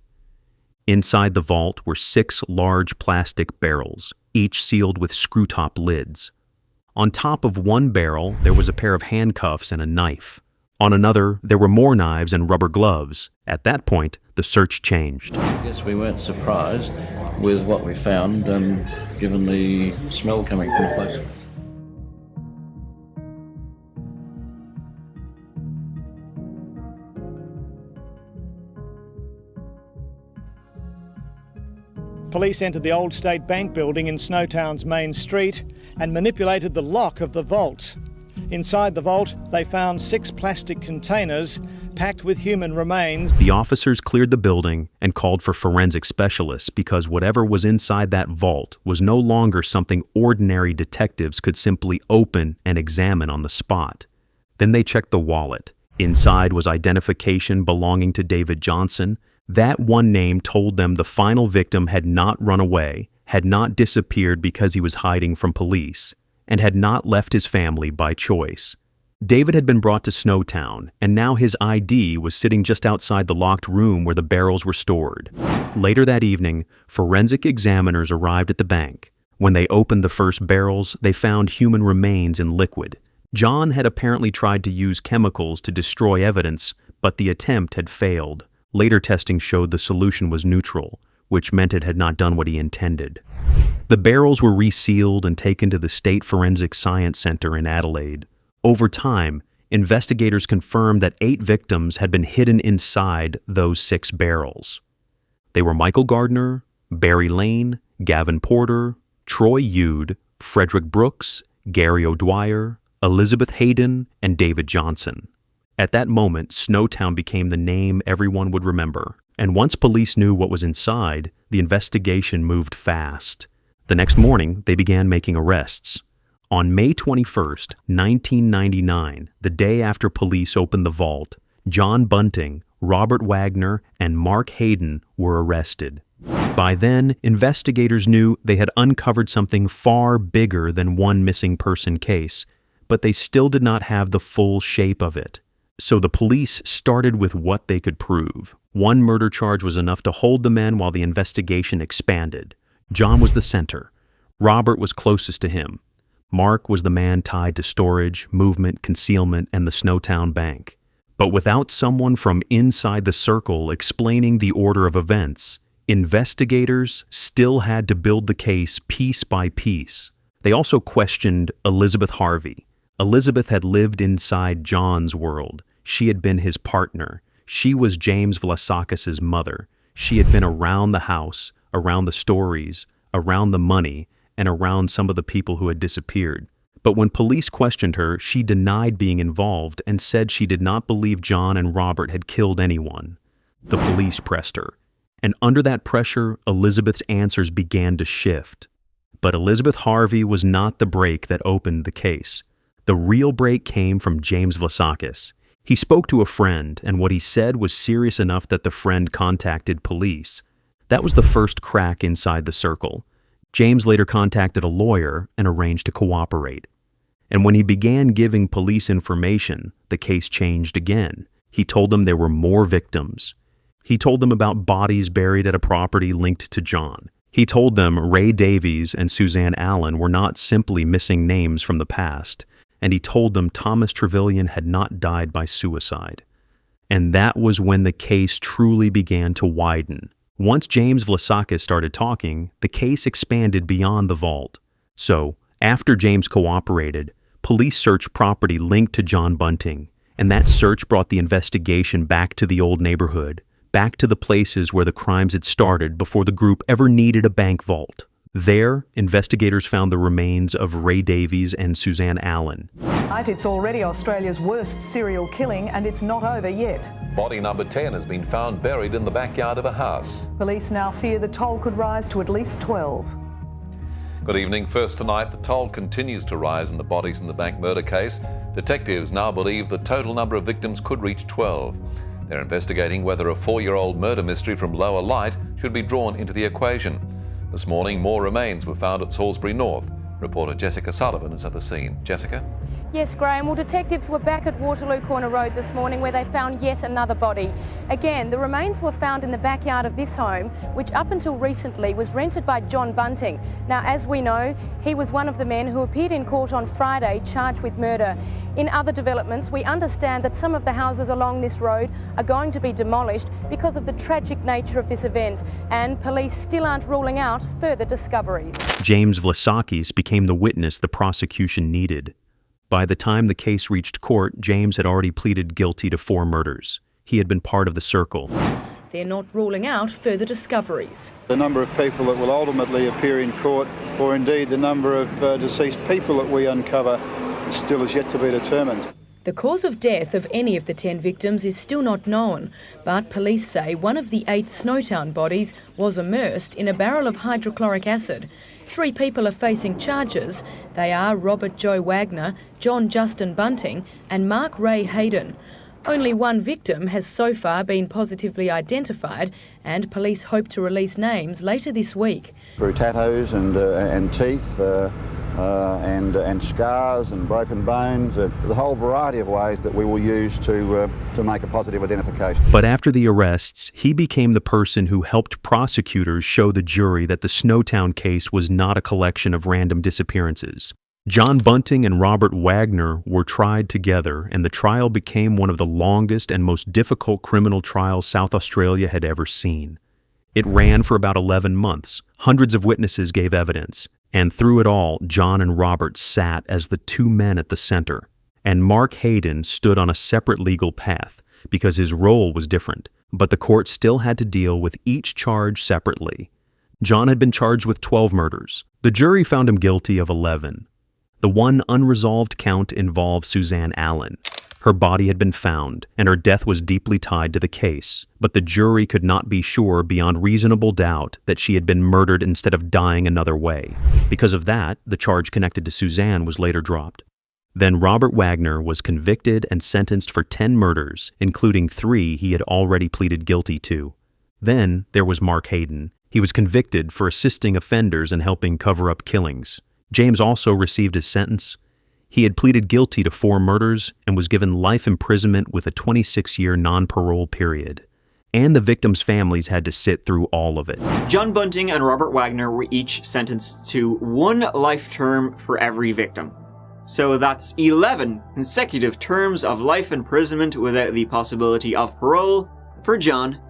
Inside the vault were 6 large plastic barrels, each sealed with screw-top lids. On top of one barrel, there was a pair of handcuffs and a knife. On another, there were more knives and rubber gloves. At that point, the search changed. I guess we weren't surprised with what we found, given the smell coming from the place. Police entered the old State Bank building in Snowtown's main street and manipulated the lock of the vault. Inside the vault, they found 6 plastic containers packed with human remains. The officers cleared the building and called for forensic specialists because whatever was inside that vault was no longer something ordinary detectives could simply open and examine on the spot. Then they checked the wallet. Inside was identification belonging to David Johnson. That one name told them the final victim had not run away, had not disappeared because he was hiding from police, and had not left his family by choice. David had been brought to Snowtown, and now his ID was sitting just outside the locked room where the barrels were stored. Later that evening, forensic examiners arrived at the bank. When they opened the first barrels, they found human remains in liquid. John had apparently tried to use chemicals to destroy evidence, but the attempt had failed. Later testing showed the solution was neutral, which meant it had not done what he intended. The barrels were resealed and taken to the State Forensic Science Center in Adelaide. Over time, investigators confirmed that 8 victims had been hidden inside those 6 barrels. They were Michael Gardner, Barry Lane, Gavin Porter, Troy Yude, Frederick Brooks, Gary O'Dwyer, Elizabeth Haydon, and David Johnson. At that moment, Snowtown became the name everyone would remember. And once police knew what was inside, the investigation moved fast. The next morning, they began making arrests. On May 21st, 1999, the day after police opened the vault, John Bunting, Robert Wagner, and Mark Haydon were arrested. By then, investigators knew they had uncovered something far bigger than one missing person case, but they still did not have the full shape of it. So the police started with what they could prove. One murder charge was enough to hold the men while the investigation expanded. John was the center. Robert was closest to him. Mark was the man tied to storage, movement, concealment, and the Snowtown Bank. But without someone from inside the circle explaining the order of events, investigators still had to build the case piece by piece. They also questioned Elizabeth Harvey. Elizabeth had lived inside John's world. She had been his partner. She was James Vlassakis' mother. She had been around the house, around the stories, around the money, and around some of the people who had disappeared. But when police questioned her, she denied being involved and said she did not believe John and Robert had killed anyone. The police pressed her. And under that pressure, Elizabeth's answers began to shift. But Elizabeth Harvey was not the break that opened the case. The real break came from James Vlassakis. He spoke to a friend, and what he said was serious enough that the friend contacted police. That was the first crack inside the circle. James later contacted a lawyer and arranged to cooperate. And when he began giving police information, the case changed again. He told them there were more victims. He told them about bodies buried at a property linked to John. He told them Ray Davies and Suzanne Allen were not simply missing names from the past. And he told them Thomas Trevelyan had not died by suicide. And that was when the case truly began to widen. Once James Vlassakis started talking, the case expanded beyond the vault. So, after James cooperated, police searched property linked to John Bunting, and that search brought the investigation back to the old neighborhood, back to the places where the crimes had started before the group ever needed a bank vault. There, investigators found the remains of Ray Davies and Suzanne Allen. It's already Australia's worst serial killing, and it's not over yet. Body number 10 has been found buried in the backyard of a house. Police now fear the toll could rise to at least 12. Good evening. First tonight, the toll continues to rise in the bodies in the bank murder case. Detectives now believe the total number of victims could reach 12. They're investigating whether a 4-year-old murder mystery from Lower Light should be drawn into the equation. This morning, more remains were found at Salisbury North. Reporter Jessica Sullivan is at the scene. Jessica? Yes, Graham. Well, detectives were back at Waterloo Corner Road this morning where they found yet another body. Again, the remains were found in the backyard of this home, which up until recently was rented by John Bunting. Now, as we know, he was one of the men who appeared in court on Friday charged with murder. In other developments, we understand that some of the houses along this road are going to be demolished because of the tragic nature of this event, and police still aren't ruling out further discoveries. James Vlassakis became the witness the prosecution needed. By the time the case reached court, James had already pleaded guilty to 4 murders. He had been part of the circle. They're not ruling out further discoveries. The number of people that will ultimately appear in court, or indeed the number of deceased people that we uncover, still is yet to be determined. The cause of death of any of the 10 victims is still not known, but police say one of the 8 Snowtown bodies was immersed in a barrel of hydrochloric acid. 3 people are facing charges. They are Robert Joe Wagner, John Justin Bunting and Mark Haydon. Only 1 victim has so far been positively identified, and police hope to release names later this week. Through tattoos and teeth and scars and broken bones, there's a whole variety of ways that we will use to make a positive identification. But after the arrests, he became the person who helped prosecutors show the jury that the Snowtown case was not a collection of random disappearances. John Bunting and Robert Wagner were tried together, and the trial became one of the longest and most difficult criminal trials South Australia had ever seen. It ran for about 11 months. Hundreds of witnesses gave evidence. And through it all, John and Robert sat as the 2 men at the center. And Mark Haydon stood on a separate legal path because his role was different. But the court still had to deal with each charge separately. John had been charged with 12 murders. The jury found him guilty of 11. The one unresolved count involved Suzanne Allen. Her body had been found, and her death was deeply tied to the case, but the jury could not be sure beyond reasonable doubt that she had been murdered instead of dying another way. Because of that, the charge connected to Suzanne was later dropped. Then Robert Wagner was convicted and sentenced for 10 murders, including 3 he had already pleaded guilty to. Then there was Mark Haydon. He was convicted for assisting offenders and helping cover up killings. James also received his sentence. He had pleaded guilty to 4 murders and was given life imprisonment with a 26-year non-parole period. And the victims' families had to sit through all of it. John Bunting and Robert Wagner were each sentenced to 1 life term for every victim. So that's 11 consecutive terms of life imprisonment without the possibility of parole for John.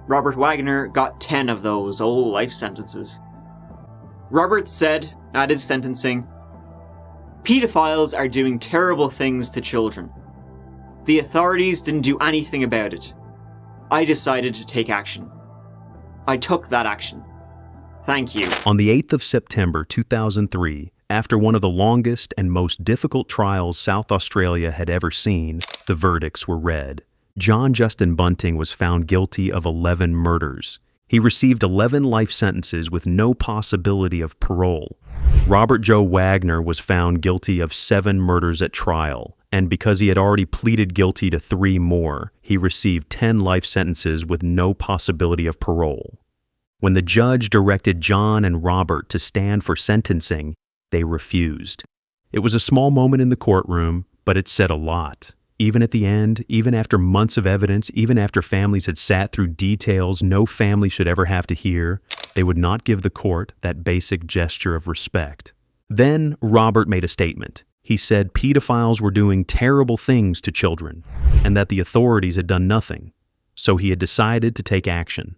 Robert Wagner got 10 of those, all life sentences. Robert said at his sentencing, "Pedophiles are doing terrible things to children. The authorities didn't do anything about it. I decided to take action. I took that action. Thank you." On the 8th of September 2003, after one of the longest and most difficult trials South Australia had ever seen, the verdicts were read. John Justin Bunting was found guilty of 11 murders. He received 11 life sentences with no possibility of parole. Robert Joe Wagner was found guilty of 7 murders at trial, and because he had already pleaded guilty to 3 more, he received 10 life sentences with no possibility of parole. When the judge directed John and Robert to stand for sentencing, they refused. It was a small moment in the courtroom, but it said a lot. Even at the end, even after months of evidence, even after families had sat through details no family should ever have to hear, they would not give the court that basic gesture of respect. Then Robert made a statement. He said pedophiles were doing terrible things to children, and that the authorities had done nothing, so he had decided to take action.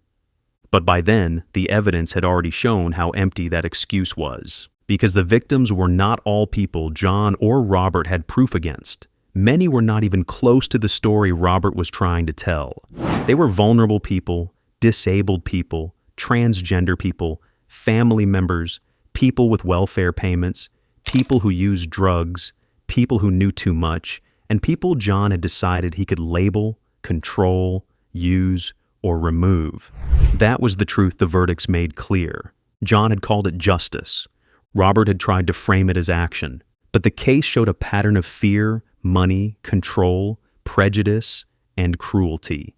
But by then, the evidence had already shown how empty that excuse was, because the victims were not all people John or Robert had proof against. Many were not even close to the story Robert was trying to tell. They were vulnerable people, disabled people, transgender people, family members, people with welfare payments, people who used drugs, people who knew too much, and people John had decided he could label, control, use, or remove. That was the truth the verdicts made clear. John had called it justice. Robert had tried to frame it as action, but the case showed a pattern of fear, money, control, prejudice, and cruelty.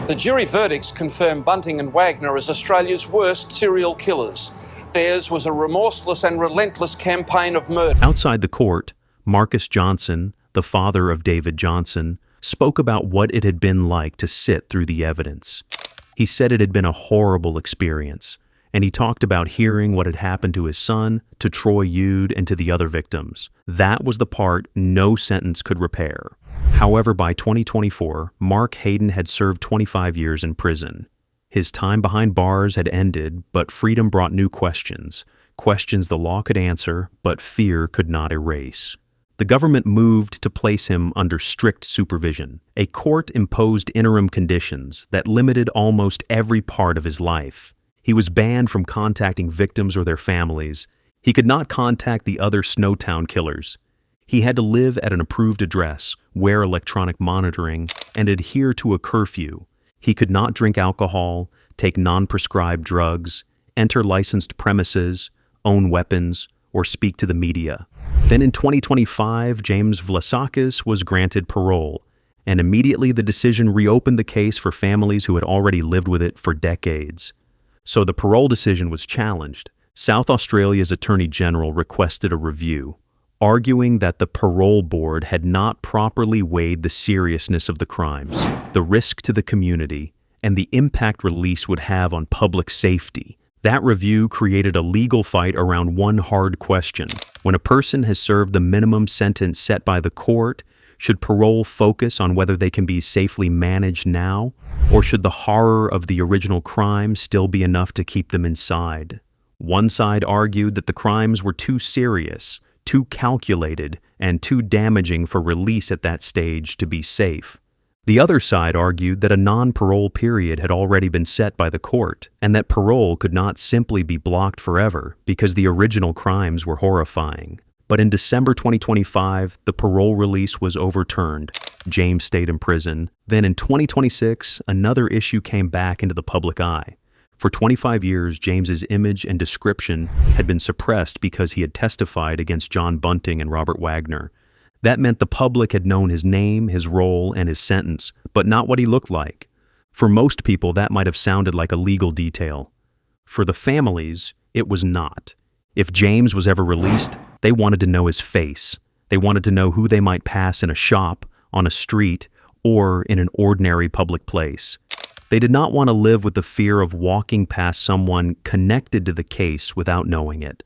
The jury verdicts confirm Bunting and Wagner as Australia's worst serial killers. Theirs was a remorseless and relentless campaign of murder. Outside the court, Marcus Johnson, the father of David Johnson, spoke about what it had been like to sit through the evidence. He said it had been a horrible experience, and he talked about hearing what had happened to his son, to Troy Yude, and to the other victims. That was the part no sentence could repair. However, by 2024, Mark Haydon had served 25 years in prison. His time behind bars had ended, but freedom brought new questions, questions the law could answer, but fear could not erase. The government moved to place him under strict supervision. A court imposed interim conditions that limited almost every part of his life. He was banned from contacting victims or their families. He could not contact the other Snowtown killers. He had to live at an approved address, wear electronic monitoring, and adhere to a curfew. He could not drink alcohol, take non-prescribed drugs, enter licensed premises, own weapons, or speak to the media. Then in 2025, James Vlassakis was granted parole, and immediately the decision reopened the case for families who had already lived with it for decades. So the parole decision was challenged. South Australia's Attorney General requested a review, arguing that the parole board had not properly weighed the seriousness of the crimes, the risk to the community, and the impact release would have on public safety. That review created a legal fight around one hard question. When a person has served the minimum sentence set by the court, should parole focus on whether they can be safely managed now, or should the horror of the original crime still be enough to keep them inside? One side argued that the crimes were too serious, too calculated, and too damaging for release at that stage to be safe. The other side argued that a non-parole period had already been set by the court, and that parole could not simply be blocked forever because the original crimes were horrifying. But in December 2025, the parole release was overturned. James stayed in prison. Then in 2026, another issue came back into the public eye. For 25 years, James's image and description had been suppressed because he had testified against John Bunting and Robert Wagner. That meant the public had known his name, his role, and his sentence, but not what he looked like. For most people, that might have sounded like a legal detail. For the families, it was not. If James was ever released, they wanted to know his face. They wanted to know who they might pass in a shop, on a street, or in an ordinary public place. They did not want to live with the fear of walking past someone connected to the case without knowing it.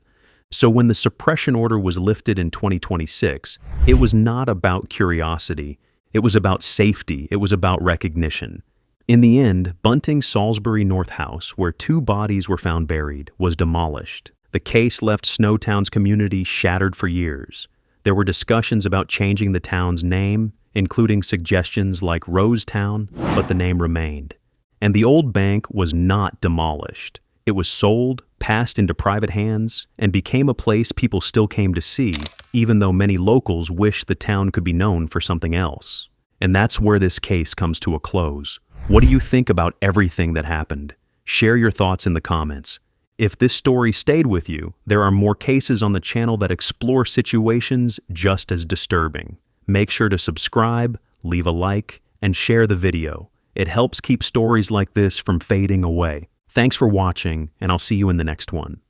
So when the suppression order was lifted in 2026, it was not about curiosity. It was about safety. It was about recognition. In the end, Bunting's Salisbury North house, where 2 bodies were found buried, was demolished. The case left Snowtown's community shattered for years. There were discussions about changing the town's name, including suggestions like Rosetown, but the name remained. And the old bank was not demolished. It was sold, passed into private hands, and became a place people still came to see, even though many locals wished the town could be known for something else. And that's where this case comes to a close. What do you think about everything that happened? Share your thoughts in the comments. If this story stayed with you, there are more cases on the channel that explore situations just as disturbing. Make sure to subscribe, leave a like, and share the video. It helps keep stories like this from fading away. Thanks for watching, and I'll see you in the next one.